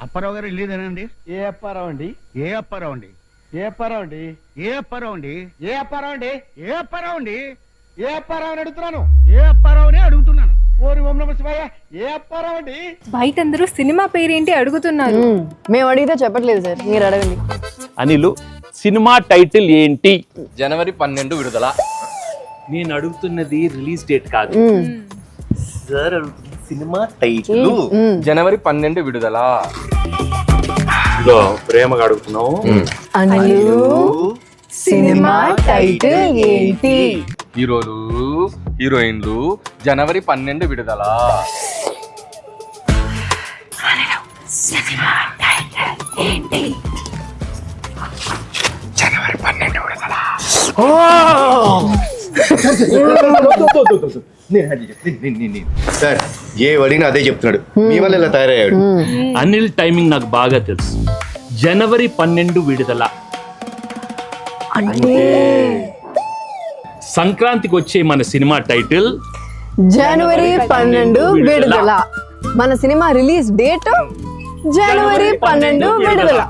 అప్పారావు గారు వెళ్ళేదేనండి? ఏ అప్పారావు అండి? ఏ అప్పారావు అండి? ఏ అప్పారావు అండి? ఏ అప్పారావు అండి? ఏ అప్పారావు అండి? ఏ అప్పారావు అండి? ఏ అప్పారావు అని అడుగుతున్నాను. ఏ అప్పారావునే అడుగుతున్నాను. ఓరి ఓం నమః శివాయ. ఏ అప్పారావు అండి? బయట అందరూ సినిమా పేరేంటి అడుగుతున్నారు. మేము అడిగితే చెప్పట్లేదు సార్, మీరు అడగండి. అనిలు, సినిమా టైటిల్ ఏంటి? జనవరి 12 విడుదల. నేను అడుగుతున్నది రిలీజ్ డేట్ కాదు సార్, సినిమా టైటిల్. జనవరి 12 విడుదల. ఇదో ప్రేమగా అడుగుతున్నావు. అనిలు, సినిమా టైటిల్ ఏంటి? హీరోలు హీరోయిన్లు జనవరి 12 విడుదల. జనవరి 12 విడుదల. సార్ ఏ అడిగినా అదే చెప్తున్నాడు. మీ వల్ల ఇలా తయారయ్యాడు. అనిల్ టైమింగ్ నాకు బాగా తెలుసు. జనవరి 12 విడుదల అంటే సంక్రాంతికి వచ్చే మన సినిమా టైటిల్ జనవరి 12 విడుదల. మన సినిమా రిలీజ్ డేట్ జనవరి 12 విడుదల.